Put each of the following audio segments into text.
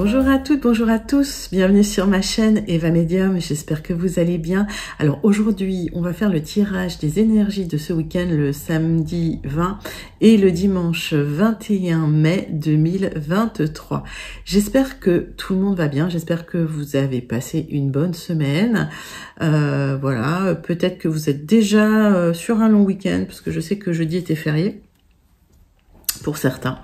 Bonjour à toutes, bonjour à tous, bienvenue sur ma chaîne Eva Medium, j'espère que vous allez bien. Alors aujourd'hui, on va faire le tirage des énergies de ce week-end, le samedi 20 et le dimanche 21 mai 2023. J'espère que tout le monde va bien, j'espère que vous avez passé une bonne semaine. Voilà, peut-être que vous êtes déjà sur un long week-end, parce que je sais que jeudi était férié pour certains.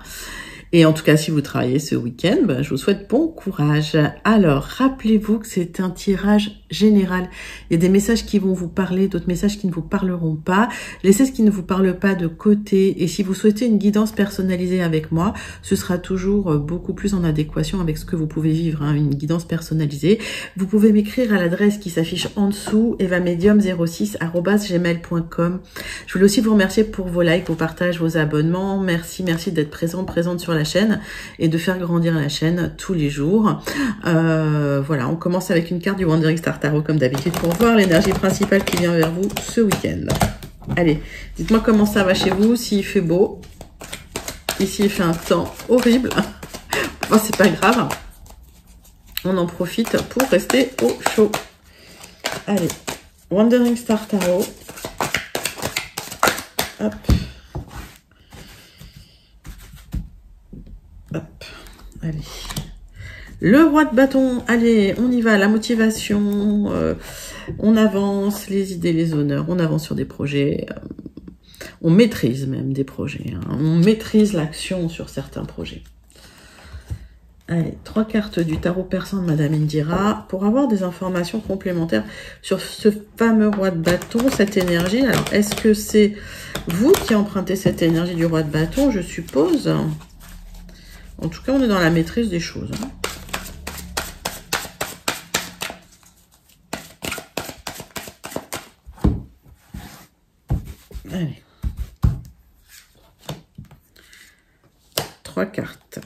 Et en tout cas, si vous travaillez ce week-end, je vous souhaite bon courage. Alors, rappelez-vous que c'est un tirage général. Il y a des messages qui vont vous parler, d'autres messages qui ne vous parleront pas. Laissez ce qui ne vous parle pas de côté. Et si vous souhaitez une guidance personnalisée avec moi, ce sera toujours beaucoup plus en adéquation avec ce que vous pouvez vivre, hein, une guidance personnalisée. Vous pouvez m'écrire à l'adresse qui s'affiche en dessous, evamedium06@gmail.com. Je voulais aussi vous remercier pour vos likes, vos partages, vos abonnements. Merci d'être présente sur la chaîne et de faire grandir la chaîne tous les jours. Voilà, on commence avec une carte du Wandering Star Tarot comme d'habitude pour voir l'énergie principale qui vient vers vous ce week-end. Allez, dites-moi comment ça va chez vous, s'il fait beau. Ici, il fait un temps horrible. Bon, c'est pas grave. On en profite pour rester au chaud. Allez, Wandering Star Tarot. Hop. Hop, allez. Le roi de bâton, allez, on y va, la motivation, on avance, les idées, les honneurs, on avance sur des projets, on maîtrise même des projets, hein, on maîtrise l'action sur certains projets. Allez, 3 cartes du tarot persan de Madame Indira pour avoir des informations complémentaires sur ce fameux roi de bâton, cette énergie. Alors, est-ce que c'est vous qui empruntez cette énergie du roi de bâton, je suppose? En tout cas, on est dans la maîtrise des choses. Hein. Allez. 3 cartes.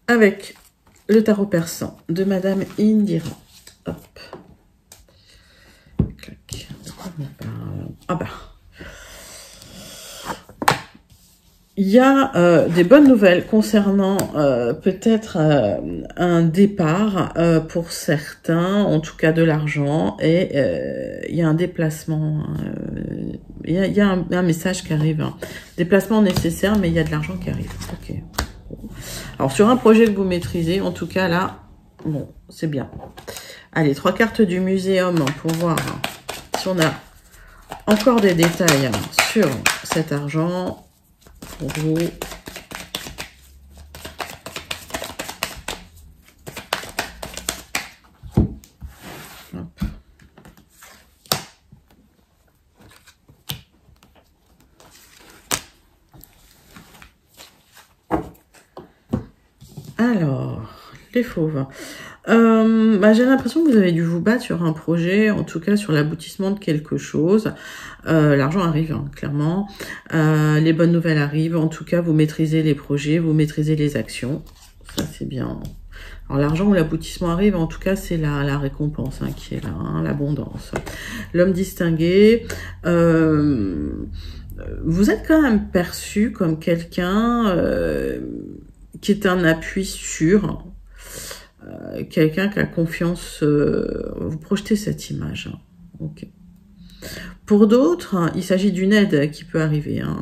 Avec le tarot persan de Madame Indira. Hop. Clac. Ah bah. Il y a des bonnes nouvelles concernant peut-être un départ pour certains, en tout cas de l'argent, et il y a un déplacement, il y a un message qui arrive, hein. Déplacement nécessaire, mais il y a de l'argent qui arrive. Ok. Alors sur un projet que vous maîtrisez, en tout cas là, bon, c'est bien. Allez, 3 cartes du muséum pour voir si on a encore des détails sur cet argent. Pour vous. Hop. Alors, les fauves. J'ai l'impression que vous avez dû vous battre sur un projet, en tout cas sur l'aboutissement de quelque chose. L'argent arrive, hein, clairement. Les bonnes nouvelles arrivent. En tout cas, vous maîtrisez les projets, vous maîtrisez les actions. Ça, c'est bien. Alors, l'argent ou l'aboutissement arrive, en tout cas, c'est la récompense, hein, qui est là, hein, l'abondance. L'homme distingué. Vous êtes quand même perçu comme quelqu'un qui est un appui sûr. Quelqu'un qui a confiance, vous projetez cette image. Hein. Ok. Pour d'autres, hein, il s'agit d'une aide qui peut arriver. Hein,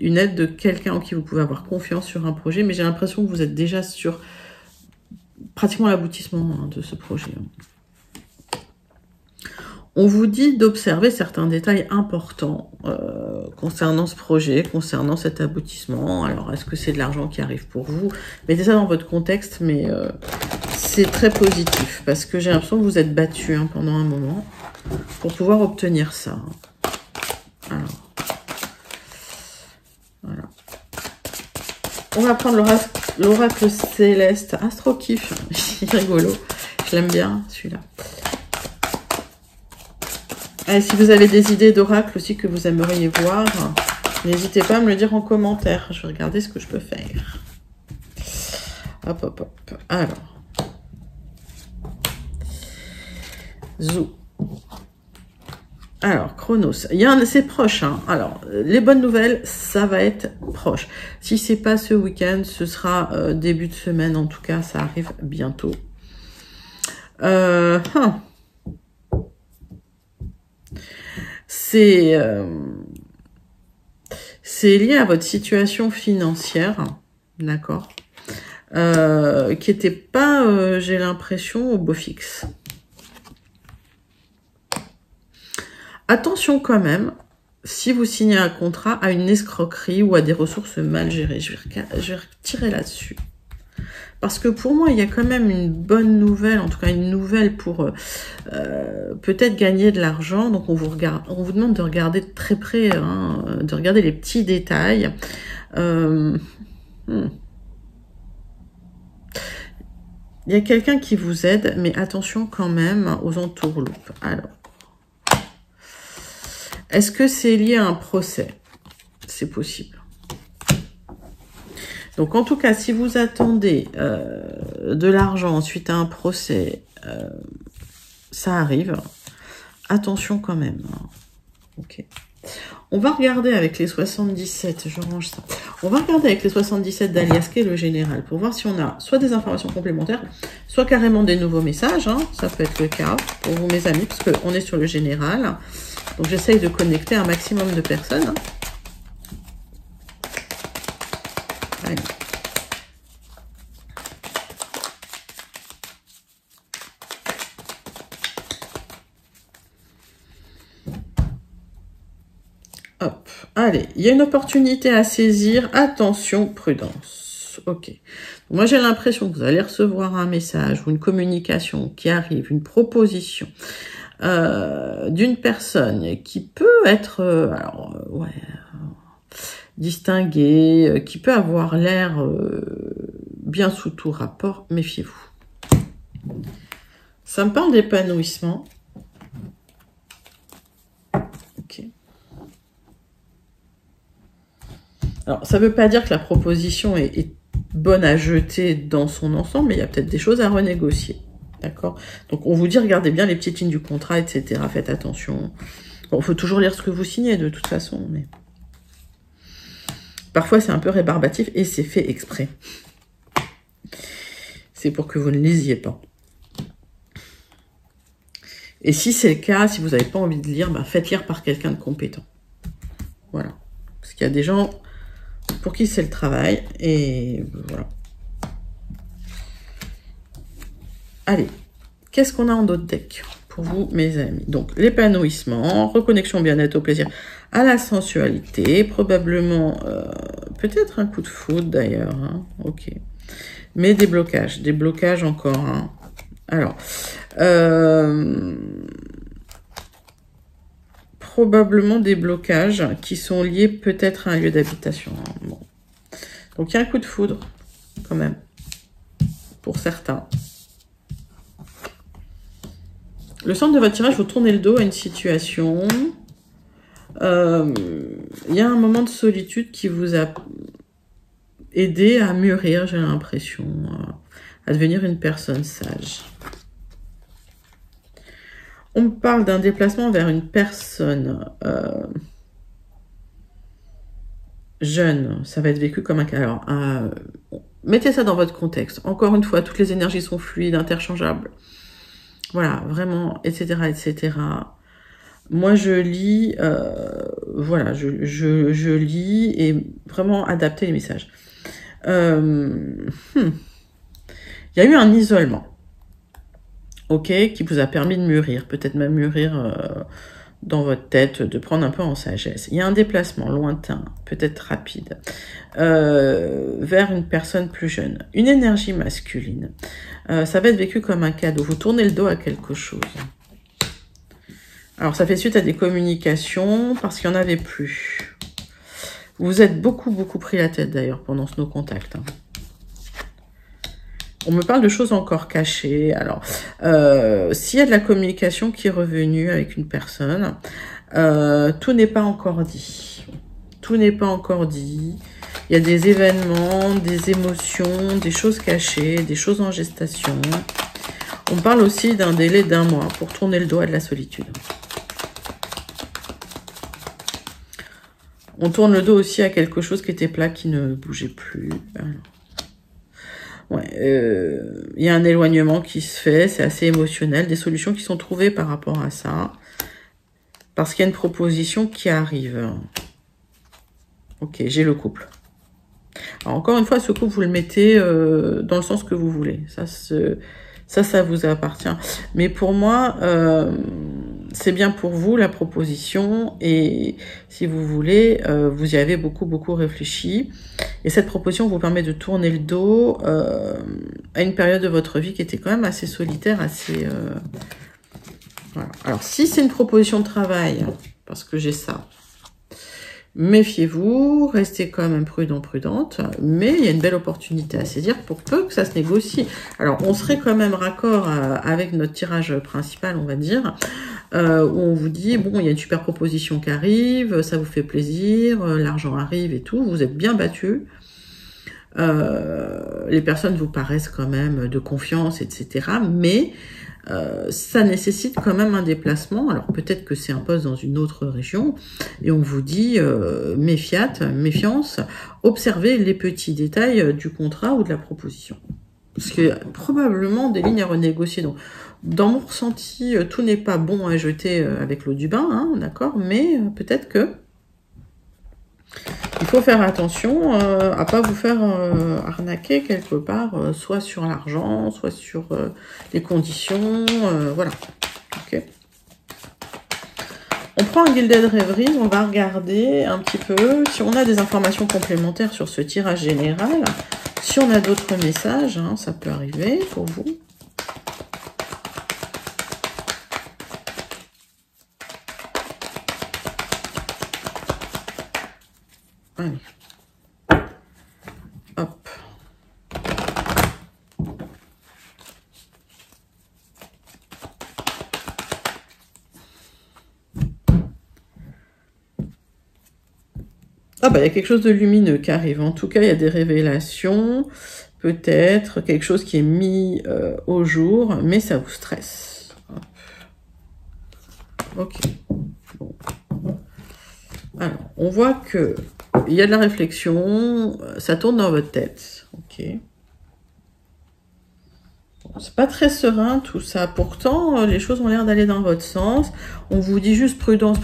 une aide de quelqu'un en qui vous pouvez avoir confiance sur un projet, mais j'ai l'impression que vous êtes déjà sur pratiquement l'aboutissement, hein, de ce projet. Hein. On vous dit d'observer certains détails importants concernant ce projet, concernant cet aboutissement. Alors, est-ce que c'est de l'argent qui arrive pour vous? Mettez ça dans votre contexte, mais c'est très positif, parce que j'ai l'impression que vous êtes battu, hein, pendant un moment pour pouvoir obtenir ça. Alors, voilà. On va prendre l'oracle céleste. Astro kiff, il est rigolo. Je l'aime bien, celui-là. Et si vous avez des idées d'oracle aussi que vous aimeriez voir, n'hésitez pas à me le dire en commentaire. Je vais regarder ce que je peux faire. Hop, hop, hop. Alors. Zou. Alors, Chronos, c'est proche. Hein. Alors, les bonnes nouvelles, ça va être proche. Si c'est pas ce week-end, ce sera début de semaine. En tout cas, ça arrive bientôt. C'est lié à votre situation financière, d'accord, qui n'était pas, j'ai l'impression, au beau fixe. Attention quand même, si vous signez un contrat, à une escroquerie ou à des ressources mal gérées. Je vais retirer là-dessus. Parce que pour moi, il y a quand même une bonne nouvelle, en tout cas une nouvelle pour peut-être gagner de l'argent. Donc on vous demande de regarder de très près, hein, de regarder les petits détails. Il y a quelqu'un qui vous aide, mais attention quand même aux entourloupes. Alors, est-ce que c'est lié à un procès? C'est possible. Donc, en tout cas, si vous attendez de l'argent suite à un procès, ça arrive. Attention quand même. Ok. On va regarder avec les 77, je range ça. On va regarder avec les 77 d'Alias, qui est le général, pour voir si on a soit des informations complémentaires, soit carrément des nouveaux messages. Hein. Ça peut être le cas pour vous, mes amis, parce qu'on est sur le général. Donc, j'essaye de connecter un maximum de personnes. Allez. Hop, allez, il y a une opportunité à saisir. Attention, prudence. Ok. Moi, j'ai l'impression que vous allez recevoir un message ou une communication qui arrive, une proposition d'une personne qui peut être distinguée, qui peut avoir l'air bien sous tout rapport. Méfiez-vous. Ça me parle d'épanouissement. Ok. Alors, ça ne veut pas dire que la proposition est bonne à jeter dans son ensemble, mais il y a peut-être des choses à renégocier. D'accord? Donc, on vous dit, regardez bien les petites lignes du contrat, etc. Faites attention. Bon, il faut toujours lire ce que vous signez, de toute façon, mais... Parfois, c'est un peu rébarbatif et c'est fait exprès. C'est pour que vous ne lisiez pas. Et si c'est le cas, si vous n'avez pas envie de lire, bah, faites lire par quelqu'un de compétent. Voilà. Parce qu'il y a des gens pour qui c'est le travail. Et voilà. Allez. Qu'est-ce qu'on a en d'autres decks pour vous, mes amis? Donc, l'épanouissement, reconnexion bien-être au plaisir, à la sensualité, probablement, peut-être un coup de foudre d'ailleurs. Hein, ok. Mais des blocages encore. Hein. Alors, probablement des blocages qui sont liés peut-être à un lieu d'habitation. Hein. Bon. Donc, il y a un coup de foudre, quand même, pour certains. Le centre de votre tirage, vous tournez le dos à une situation. Il y a un moment de solitude qui vous a aidé à mûrir, j'ai l'impression, à devenir une personne sage. On me parle d'un déplacement vers une personne jeune. Ça va être vécu comme un cas. Alors, mettez ça dans votre contexte. Encore une fois, toutes les énergies sont fluides, interchangeables. Voilà, vraiment, etc., etc. Moi, je lis, voilà, je lis et vraiment adapter les messages. Il y a eu un isolement, ok, qui vous a permis de mûrir, peut-être même mûrir dans votre tête, de prendre un peu en sagesse. Il y a un déplacement lointain, peut-être rapide, vers une personne plus jeune. Une énergie masculine. Ça va être vécu comme un cadeau. Vous tournez le dos à quelque chose. Alors, ça fait suite à des communications parce qu'il n'y en avait plus. Vous êtes beaucoup pris la tête d'ailleurs pendant nos contacts. Hein. On me parle de choses encore cachées. Alors, s'il y a de la communication qui est revenue avec une personne, tout n'est pas encore dit. Tout n'est pas encore dit. Il y a des événements, des émotions, des choses cachées, des choses en gestation. On parle aussi d'un délai d'1 mois pour tourner le dos à de la solitude. On tourne le dos aussi à quelque chose qui était plat, qui ne bougeait plus. Ouais, y a un éloignement qui se fait, c'est assez émotionnel. Des solutions qui sont trouvées par rapport à ça. Parce qu'il y a une proposition qui arrive. Ok, j'ai le couple. Alors, encore une fois, ce couple, vous le mettez dans le sens que vous voulez. Ça vous appartient. Mais pour moi, c'est bien pour vous, la proposition. Et si vous voulez, vous y avez beaucoup réfléchi. Et cette proposition vous permet de tourner le dos à une période de votre vie qui était quand même assez solitaire, assez... Voilà. Alors, si c'est une proposition de travail, parce que j'ai ça, méfiez-vous, restez quand même prudente, mais il y a une belle opportunité à saisir pour peu que ça se négocie. Alors, on serait quand même raccord avec notre tirage principal, on va dire, où on vous dit, bon, il y a une super proposition qui arrive, ça vous fait plaisir, l'argent arrive et tout, vous êtes bien battu. Les personnes vous paraissent quand même de confiance, etc. Mais ça nécessite quand même un déplacement. Alors peut-être que c'est un poste dans une autre région et on vous dit méfiance, observez les petits détails du contrat ou de la proposition. Parce qu'il y a probablement des lignes à renégocier. Donc, dans mon ressenti, tout n'est pas bon à jeter avec l'eau du bain, hein, d'accord, mais peut-être que il faut faire attention à pas vous faire arnaquer quelque part, soit sur l'argent, soit sur les conditions, voilà. Ok. On prend un Gilded Rêverie, on va regarder un petit peu si on a des informations complémentaires sur ce tirage général. Si on a d'autres messages, hein, ça peut arriver pour vous. Allez. Hop. Ah bah il y a quelque chose de lumineux qui arrive. En tout cas, il y a des révélations, peut-être quelque chose qui est mis au jour, mais ça vous stresse. Hop. Ok. Bon. Alors, on voit que il y a de la réflexion, ça tourne dans votre tête. Ok. Bon, c'est pas très serein tout ça. Pourtant, les choses ont l'air d'aller dans votre sens. On vous dit juste prudence,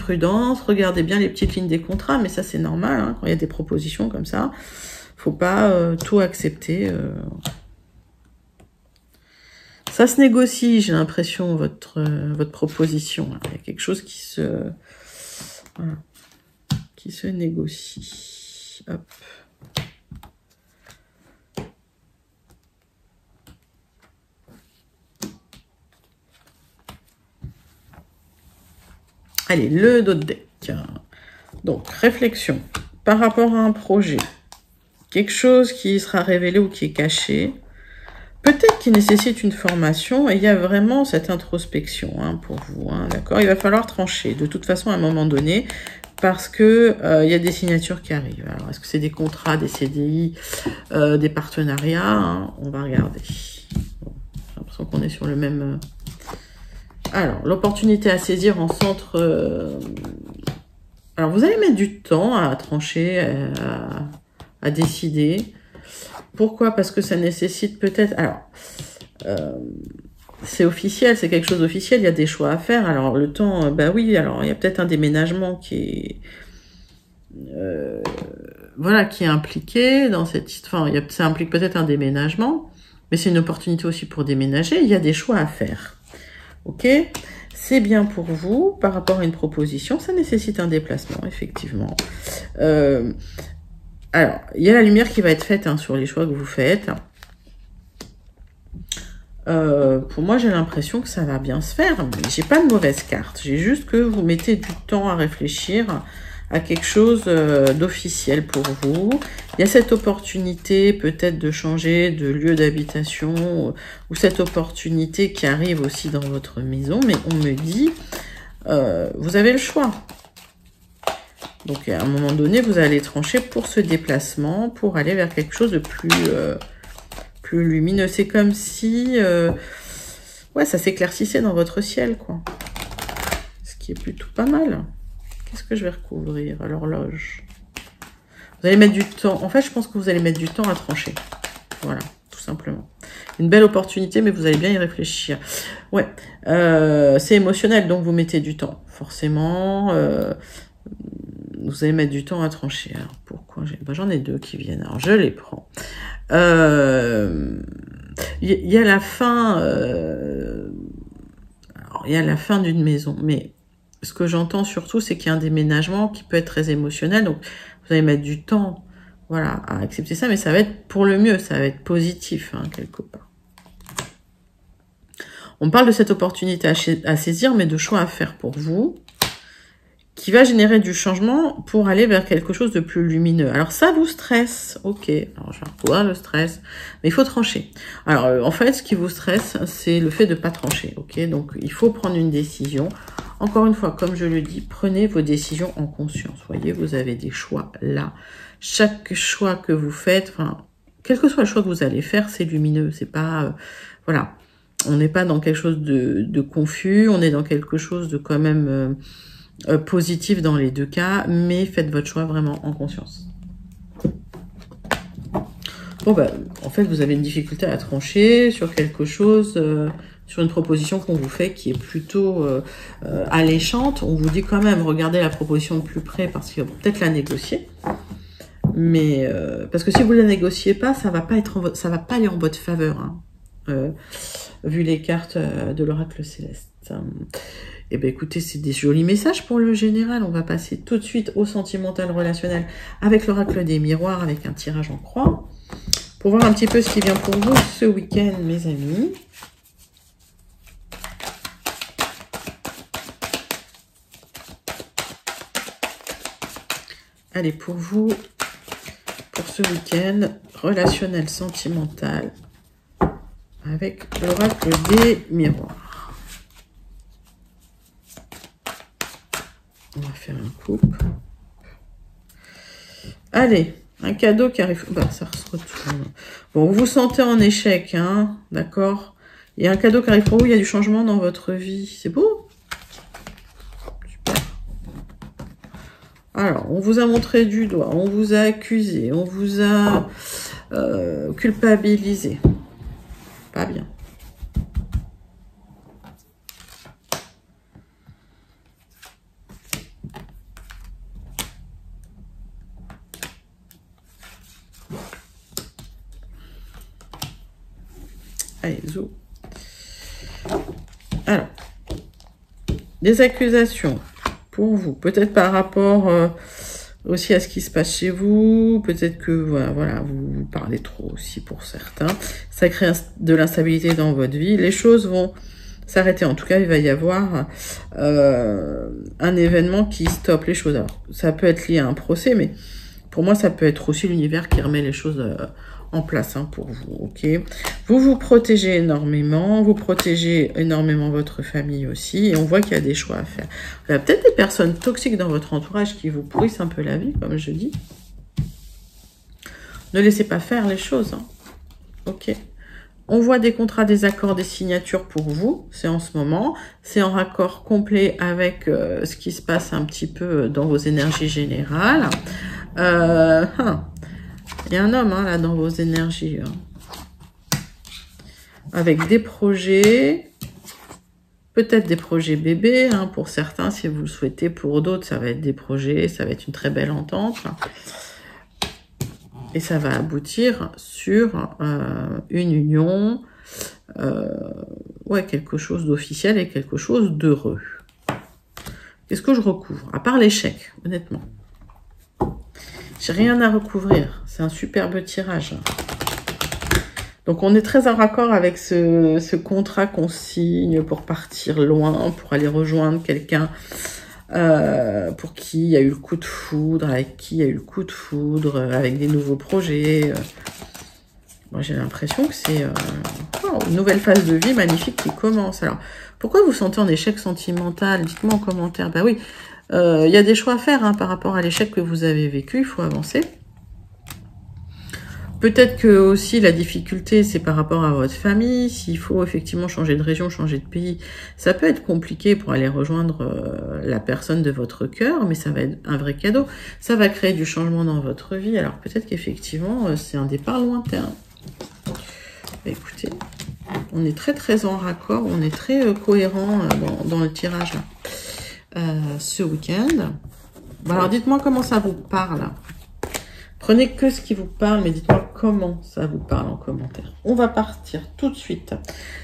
regardez bien les petites lignes des contrats, mais ça c'est normal, hein, quand il y a des propositions comme ça. Faut pas tout accepter. Ça se négocie, j'ai l'impression, votre proposition. Il y a quelque chose qui se... Voilà. Qui se négocie. Hop. Allez, le dos de deck. Donc, réflexion. Par rapport à un projet, quelque chose qui sera révélé ou qui est caché, peut-être qu'il nécessite une formation, et il y a vraiment cette introspection hein, pour vous, hein, d'accord? Il va falloir trancher, de toute façon, à un moment donné, parce que il y a des signatures qui arrivent. Alors, est-ce que c'est des contrats, des CDI, des partenariats hein? On va regarder. Bon, j'ai l'impression qu'on est sur le même... Alors, l'opportunité à saisir en centre... Alors, vous allez mettre du temps à trancher, à décider. Pourquoi? Parce que ça nécessite peut-être... Alors, c'est officiel, c'est quelque chose d'officiel, il y a des choix à faire. Alors, le temps, bah oui, alors il y a peut-être un déménagement qui est... voilà, qui est impliqué dans cette histoire. Enfin, ça implique peut-être un déménagement, mais c'est une opportunité aussi pour déménager. Il y a des choix à faire. Ok? C'est bien pour vous par rapport à une proposition. Ça nécessite un déplacement, effectivement. Alors, il y a la lumière qui va être faite hein, sur les choix que vous faites. Pour moi, j'ai l'impression que ça va bien se faire. J'ai pas de mauvaise carte. J'ai juste que vous mettez du temps à réfléchir à quelque chose d'officiel pour vous. Il y a cette opportunité peut-être de changer de lieu d'habitation ou cette opportunité qui arrive aussi dans votre maison. Mais on me dit, vous avez le choix. Donc, à un moment donné, vous allez trancher pour ce déplacement, pour aller vers quelque chose de plus lumineux. C'est comme si, ouais, ça s'éclaircissait dans votre ciel, quoi. Ce qui est plutôt pas mal. Qu'est-ce que je vais recouvrir à l'horloge? Vous allez mettre du temps. En fait, je pense que vous allez mettre du temps à trancher. Voilà, tout simplement. Une belle opportunité, mais vous allez bien y réfléchir. Ouais, c'est émotionnel, donc vous mettez du temps. Forcément, vous allez mettre du temps à trancher. Alors, pourquoi j'en ai deux qui viennent. Alors, je les prends. Il y a la fin... alors, il y a la fin d'une maison, mais ce que j'entends surtout, c'est qu'il y a un déménagement qui peut être très émotionnel. Donc, vous allez mettre du temps, voilà, à accepter ça, mais ça va être pour le mieux, ça va être positif, hein, quelque part. On parle de cette opportunité à saisir, mais de choix à faire pour vous, qui va générer du changement pour aller vers quelque chose de plus lumineux. Alors ça vous stresse, ok, alors je vais retrouver le stress, mais il faut trancher. Alors en fait, ce qui vous stresse, c'est le fait de ne pas trancher, ok, donc il faut prendre une décision. Encore une fois, comme je le dis, prenez vos décisions en conscience. Voyez, vous avez des choix là. Chaque choix que vous faites, enfin, quel que soit le choix que vous allez faire, c'est lumineux. C'est pas, voilà, on n'est pas dans quelque chose de confus, on est dans quelque chose de quand même positif dans les deux cas, mais faites votre choix vraiment en conscience. Bon, bah, en fait, vous avez une difficulté à trancher sur quelque chose, sur une proposition qu'on vous fait qui est plutôt alléchante. On vous dit quand même, regardez la proposition de plus près parce qu'il va peut-être la négocier. Mais parce que si vous la négociez pas, ça va pas être, ça va pas aller en votre faveur, hein, vu les cartes de l'oracle céleste. Eh bien, écoutez, c'est des jolis messages pour le général. On va passer tout de suite au sentimental relationnel avec l'oracle des miroirs, avec un tirage en croix, pour voir un petit peu ce qui vient pour vous ce week-end, mes amis. Allez, pour vous, pour ce week-end, relationnel sentimental avec l'oracle des miroirs. On va faire un couple. Allez, un cadeau qui arrive. Bah, ça se retourne. Bon, vous vous sentez en échec, hein, d'accord? Il y a un cadeau qui arrive pour vous, il y a du changement dans votre vie. C'est beau? Super. Alors, on vous a montré du doigt, on vous a accusé, on vous a culpabilisé. Pas bien. Allez, zou. Alors, des accusations pour vous, peut-être par rapport aussi à ce qui se passe chez vous, peut-être que voilà, vous parlez trop aussi pour certains, ça crée de l'instabilité dans votre vie, les choses vont s'arrêter, en tout cas il va y avoir un événement qui stoppe les choses. Alors, ça peut être lié à un procès, mais pour moi ça peut être aussi l'univers qui remet les choses en place, hein, pour vous, ok. Vous vous protégez énormément, vous protégez énormément votre famille aussi, et on voit qu'il y a des choix à faire. Il y a peut-être des personnes toxiques dans votre entourage qui vous pourrissent un peu la vie, comme je dis. Ne laissez pas faire les choses, hein. Ok. On voit des contrats, des accords, des signatures pour vous, c'est en ce moment. C'est en raccord complet avec ce qui se passe un petit peu dans vos énergies générales. Il y a un homme, hein, là, dans vos énergies. Hein. Avec des projets, peut-être des projets bébés, hein, pour certains, si vous le souhaitez. Pour d'autres, ça va être des projets, ça va être une très belle entente. Et ça va aboutir sur une union, ouais, quelque chose d'officiel et quelque chose d'heureux. Qu'est-ce que je recouvre? À part l'échec, honnêtement. J'ai rien à recouvrir. C'est un superbe tirage. Donc, on est très en raccord avec ce contrat qu'on signe pour partir loin, pour aller rejoindre quelqu'un pour qui il y a eu le coup de foudre, avec qui il y a eu le coup de foudre, avec des nouveaux projets. Moi, j'ai l'impression que c'est une nouvelle phase de vie magnifique qui commence. Alors, pourquoi vous sentez en échec sentimental? Dites-moi en commentaire. Bah oui, il y a des choix à faire, hein, par rapport à l'échec que vous avez vécu. Il faut avancer. Peut-être que aussi la difficulté, c'est par rapport à votre famille. S'il faut effectivement changer de région, changer de pays, ça peut être compliqué pour aller rejoindre la personne de votre cœur, mais ça va être un vrai cadeau. Ça va créer du changement dans votre vie. Alors peut-être qu'effectivement, c'est un départ lointain. Écoutez, on est très en raccord, on est très cohérent dans le tirage là, ce week-end. Bon, alors dites-moi comment ça vous parle. Prenez que ce qui vous parle, mais dites-moi comment ça vous parle en commentaire. On va partir tout de suite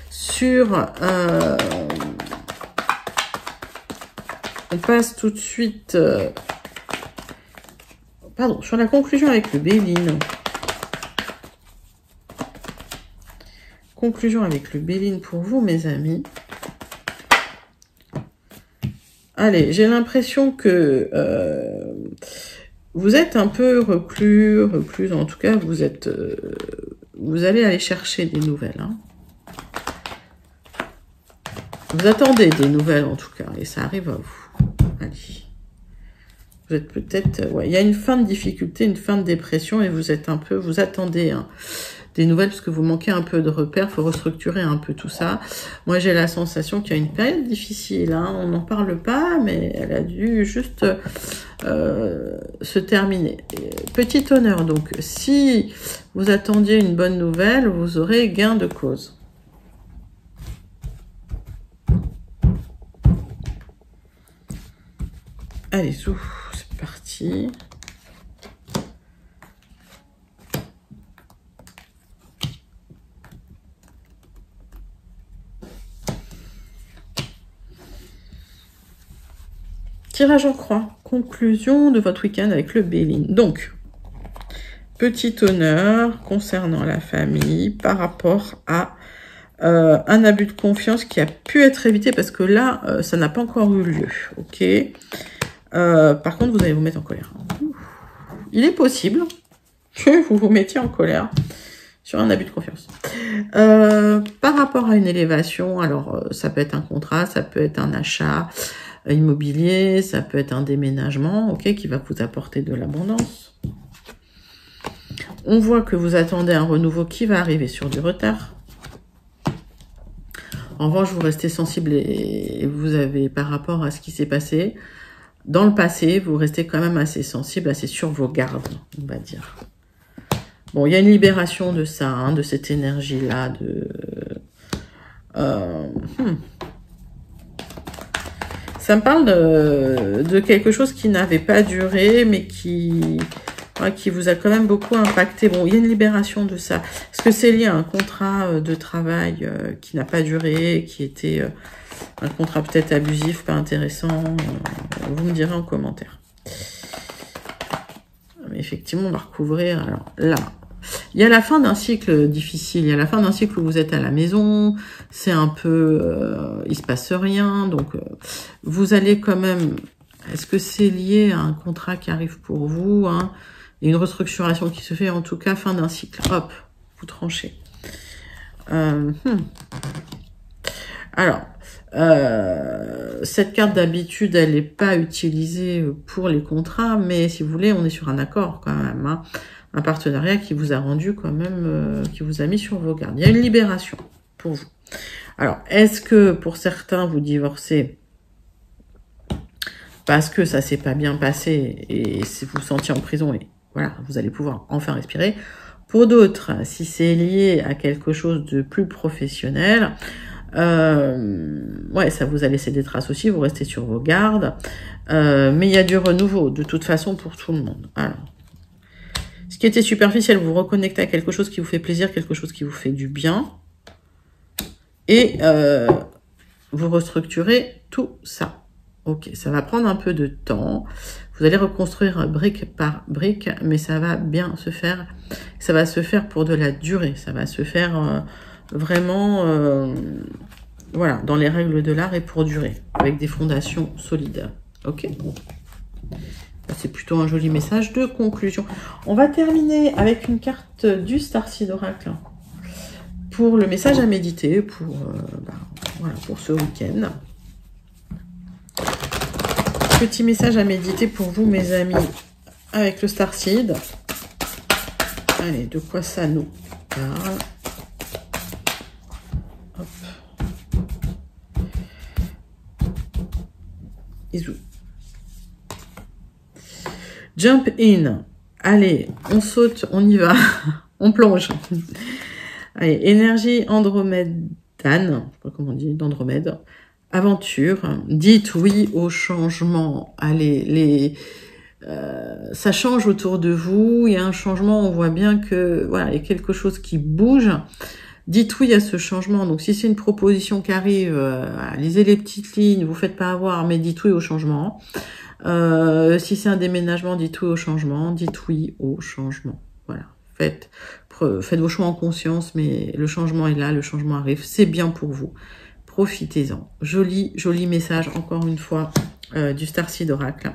sur... on passe tout de suite... pardon, sur la conclusion avec le Béline. Conclusion avec le Béline pour vous, mes amis. Allez, j'ai l'impression que... vous êtes un peu recluse, en tout cas, vous êtes, vous allez aller chercher des nouvelles. Hein. Vous attendez des nouvelles, en tout cas, et ça arrive à vous. Allez. Vous êtes peut-être, ouais, il y a une fin de difficulté, une fin de dépression, et vous êtes un peu, vous attendez hein, des nouvelles, parce que vous manquez un peu de repères, il faut restructurer un peu tout ça. Moi, j'ai la sensation qu'il y a une période difficile, hein, on n'en parle pas, mais elle a dû juste... se terminer. Petit honneur, donc, si vous attendiez une bonne nouvelle, vous aurez gain de cause. Allez, c'est parti. Tirage en croix. Conclusion de votre week-end avec le Béline. Donc, petit honneur concernant la famille par rapport à un abus de confiance qui a pu être évité parce que là, ça n'a pas encore eu lieu. Ok. Par contre, vous allez vous mettre en colère. Il est possible que vous vous mettiez en colère sur un abus de confiance. Par rapport à une élévation, alors ça peut être un contrat, ça peut être un achat immobilier, ça peut être un déménagement, ok, qui va vous apporter de l'abondance. On voit que vous attendez un renouveau qui va arriver sur du retard. En revanche, vous restez sensible et vous avez, par rapport à ce qui s'est passé, dans le passé, vous restez quand même assez sensible, assez sur vos gardes, on va dire. Bon, il y a une libération de ça, hein, de cette énergie-là, Ça me parle de quelque chose qui n'avait pas duré, mais qui vous a quand même beaucoup impacté. Bon, il y a une libération de ça. Est-ce que c'est lié à un contrat de travail qui n'a pas duré, qui était un contrat peut-être abusif, pas intéressant? Vous me direz en commentaire. Mais effectivement, on va recouvrir. Alors là, il y a la fin d'un cycle difficile, il y a la fin d'un cycle où vous êtes à la maison, c'est un peu, il se passe rien, donc vous allez quand même, est-ce que c'est lié à un contrat qui arrive pour vous, hein, et une restructuration qui se fait, en tout cas, fin d'un cycle, hop, vous tranchez. Alors, cette carte d'habitude, elle n'est pas utilisée pour les contrats, mais si vous voulez, on est sur un accord quand même, hein. Un partenariat qui vous a rendu quand même, qui vous a mis sur vos gardes. Il y a une libération pour vous. Alors, est-ce que pour certains, vous divorcez parce que ça s'est pas bien passé et si vous vous sentiez en prison et voilà, vous allez pouvoir enfin respirer. Pour d'autres, si c'est lié à quelque chose de plus professionnel, ouais, ça vous a laissé des traces aussi, vous restez sur vos gardes, mais il y a du renouveau de toute façon pour tout le monde. Alors, ce qui était superficiel, vous reconnectez à quelque chose qui vous fait plaisir, quelque chose qui vous fait du bien. Et vous restructurez tout ça. Ok, ça va prendre un peu de temps. Vous allez reconstruire brique par brique, mais ça va bien se faire. Ça va se faire pour de la durée. Ça va se faire vraiment, voilà, dans les règles de l'art et pour durer, avec des fondations solides. Ok. C'est plutôt un joli message de conclusion. On va terminer avec une carte du Starseed Oracle pour le message à méditer pour, voilà, pour ce week-end. Petit message à méditer pour vous, mes amis, avec le Starseed. Allez, de quoi ça nous parle? Hop. Bisous. Jump in. Allez, on saute, on y va. On plonge. Allez, énergie andromédane. Je sais pas comment on dit, d'Andromède. Aventure. Dites oui au changement. Allez, ça change autour de vous. Il y a un changement. On voit bien que voilà, il y a quelque chose qui bouge. Dites oui à ce changement. Donc, si c'est une proposition qui arrive, lisez les petites lignes. Vous faites pas avoir, mais dites oui au changement. Si c'est un déménagement, dites oui au changement. Dites oui au changement. Voilà. Faites vos choix en conscience, mais le changement est là, le changement arrive. C'est bien pour vous. Profitez-en. Joli message, encore une fois, du Starseed Oracle.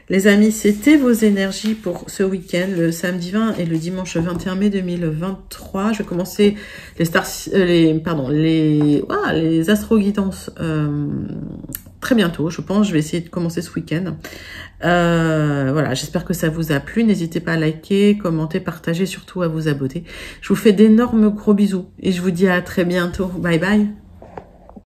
Les amis, c'était vos énergies pour ce week-end, le samedi 20 et le dimanche 21 mai 2023. Je vais commencer les astro-guidances très bientôt, je pense. Je vais essayer de commencer ce week-end. Voilà, j'espère que ça vous a plu. N'hésitez pas à liker, commenter, partager, surtout à vous abonner. Je vous fais d'énormes gros bisous et je vous dis à très bientôt. Bye bye.